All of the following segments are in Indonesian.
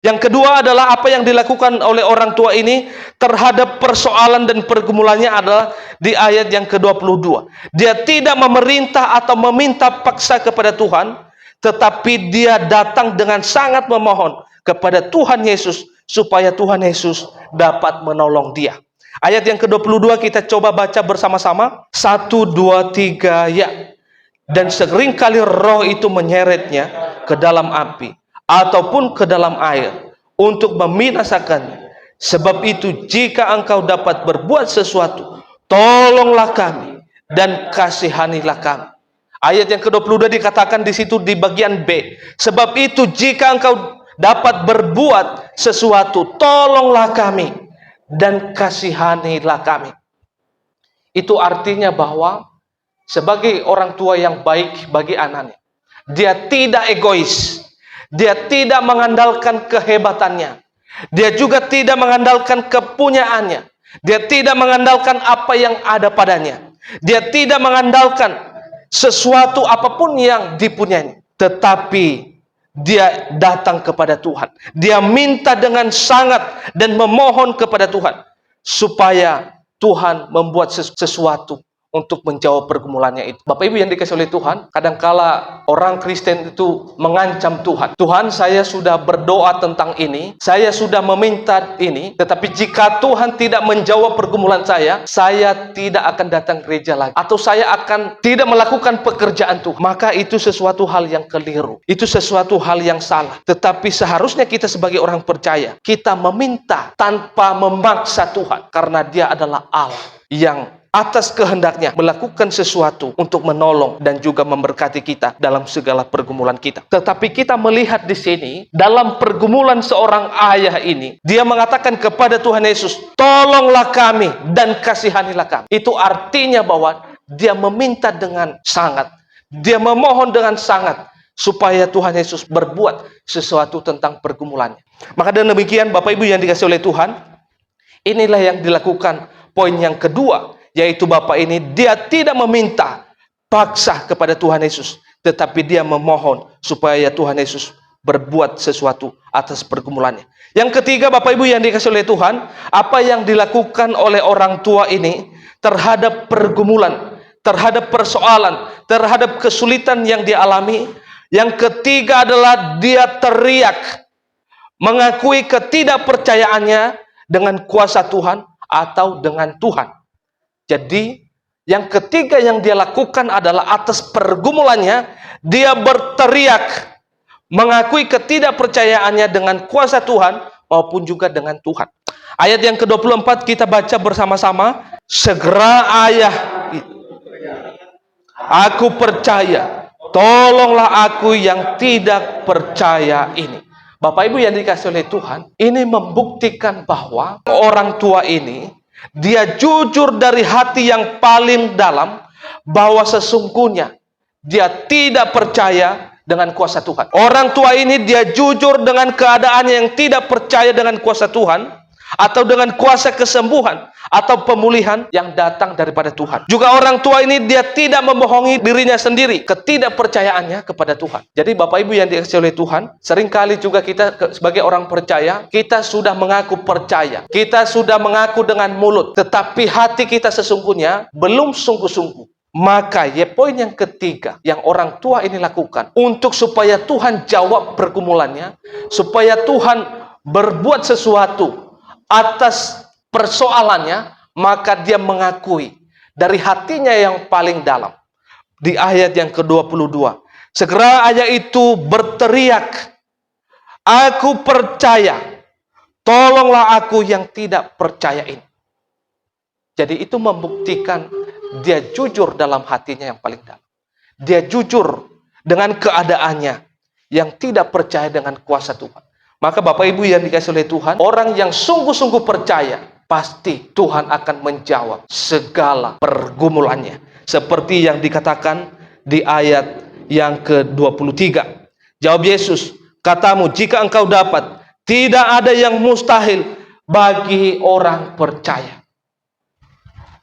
Yang kedua adalah apa yang dilakukan oleh orang tua ini terhadap persoalan dan pergumulannya adalah di ayat yang ke-22. Dia tidak memerintah atau meminta paksa kepada Tuhan, tetapi dia datang dengan sangat memohon kepada Tuhan Yesus supaya Tuhan Yesus dapat menolong dia. Ayat yang ke-22 kita coba baca bersama-sama. 1, 2, 3, ya. Dan seringkali roh itu menyeretnya ke dalam api ataupun ke dalam air untuk membinasakannya. Sebab itu jika engkau dapat berbuat sesuatu, tolonglah kami dan kasihanilah kami. Ayat yang ke-22 dikatakan di situ di bagian B. Sebab itu jika engkau dapat berbuat sesuatu, tolonglah kami dan kasihanilah kami. Itu artinya bahwa sebagai orang tua yang baik bagi anaknya, dia tidak egois, dia tidak mengandalkan kehebatannya, dia juga tidak mengandalkan kepunyaannya, dia tidak mengandalkan apa yang ada padanya, dia tidak mengandalkan sesuatu apapun yang dipunyai, tetapi dia datang kepada Tuhan, dia minta dengan sangat dan memohon kepada Tuhan supaya Tuhan membuat sesuatu untuk menjawab pergumulannya itu. Bapak Ibu yang dikasihi oleh Tuhan, kadangkala orang Kristen itu mengancam Tuhan. Tuhan, saya sudah berdoa tentang ini, saya sudah meminta ini, tetapi jika Tuhan tidak menjawab pergumulan saya tidak akan datang gereja lagi. Atau saya akan tidak melakukan pekerjaan Tuhan. Maka itu sesuatu hal yang keliru. Itu sesuatu hal yang salah. Tetapi seharusnya kita sebagai orang percaya, kita meminta tanpa memaksa Tuhan. Karena dia adalah Allah yang atas kehendaknya melakukan sesuatu untuk menolong dan juga memberkati kita dalam segala pergumulan kita. Tetapi kita melihat di sini dalam pergumulan seorang ayah ini, dia mengatakan kepada Tuhan Yesus, tolonglah kami dan kasihanilah kami. Itu artinya bahwa dia meminta dengan sangat, dia memohon dengan sangat supaya Tuhan Yesus berbuat sesuatu tentang pergumulannya. Maka dengan demikian Bapak Ibu yang dikasihi oleh Tuhan, inilah yang dilakukan. Poin yang kedua, yaitu Bapak ini dia tidak meminta paksa kepada Tuhan Yesus, tetapi dia memohon supaya Tuhan Yesus berbuat sesuatu atas pergumulannya. Yang ketiga Bapak Ibu yang dikasihi oleh Tuhan, apa yang dilakukan oleh orang tua ini terhadap pergumulan, terhadap persoalan, terhadap kesulitan yang dialami. Yang ketiga adalah dia teriak, mengakui ketidakpercayaannya dengan kuasa Tuhan atau dengan Tuhan. Jadi yang ketiga yang dia lakukan adalah atas pergumulannya, dia berteriak, mengakui ketidakpercayaannya dengan kuasa Tuhan maupun juga dengan Tuhan. Ayat yang ke-24 kita baca bersama-sama. Segera ayah, aku percaya, tolonglah aku yang tidak percaya ini. Bapak Ibu yang dikasihi oleh Tuhan, ini membuktikan bahwa orang tua ini, dia jujur dari hati yang paling dalam, bahwa sesungguhnya dia tidak percaya dengan kuasa Tuhan. Orang tua ini dia jujur dengan keadaannya yang tidak percaya dengan kuasa Tuhan, atau dengan kuasa kesembuhan atau pemulihan yang datang daripada Tuhan. Juga orang tua ini dia tidak membohongi dirinya sendiri, ketidakpercayaannya kepada Tuhan. Jadi Bapak Ibu yang dikasihi oleh Tuhan, seringkali juga kita sebagai orang percaya, kita sudah mengaku percaya, kita sudah mengaku dengan mulut, tetapi hati kita sesungguhnya belum sungguh-sungguh. Maka poin yang ketiga yang orang tua ini lakukan untuk supaya Tuhan jawab pergumulannya, supaya Tuhan berbuat sesuatu atas persoalannya, maka dia mengakui dari hatinya yang paling dalam. Di ayat yang ke-22, segera ayah itu berteriak, aku percaya, tolonglah aku yang tidak percaya ini. Jadi itu membuktikan dia jujur dalam hatinya yang paling dalam. Dia jujur dengan keadaannya yang tidak percaya dengan kuasa Tuhan. Maka Bapak Ibu yang dikasihi oleh Tuhan, orang yang sungguh-sungguh percaya, pasti Tuhan akan menjawab segala pergumulannya. Seperti yang dikatakan di ayat yang ke-23. Jawab Yesus, katamu, jika engkau dapat, tidak ada yang mustahil bagi orang percaya.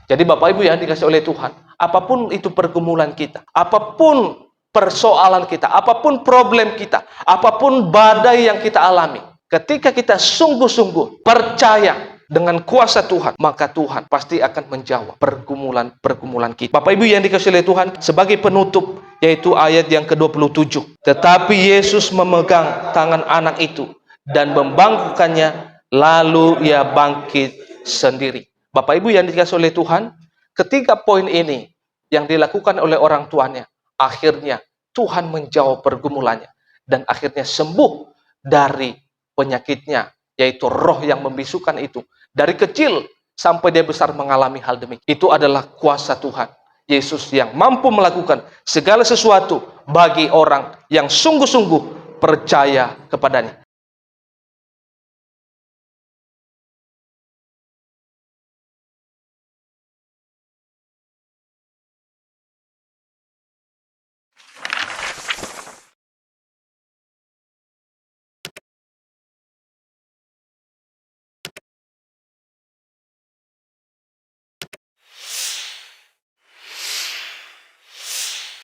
Jadi Bapak Ibu yang dikasihi oleh Tuhan, apapun itu pergumulan kita, apapun persoalan kita, apapun problem kita, apapun badai yang kita alami, Ketika kita sungguh-sungguh percaya dengan kuasa Tuhan, maka Tuhan pasti akan menjawab pergumulan-pergumulan kita. Bapak Ibu yang dikasihi oleh Tuhan, sebagai penutup, yaitu ayat yang ke-27. Tetapi Yesus memegang tangan anak itu dan membangkitkannya, lalu ia bangkit sendiri. Bapak Ibu yang dikasihi oleh Tuhan, ketika poin ini yang dilakukan oleh orang tuanya, akhirnya Tuhan menjawab pergumulannya dan akhirnya sembuh dari penyakitnya, yaitu roh yang membisukan itu. Dari kecil sampai dia besar mengalami hal demikian. Itu adalah kuasa Tuhan Yesus yang mampu melakukan segala sesuatu bagi orang yang sungguh-sungguh percaya kepadanya.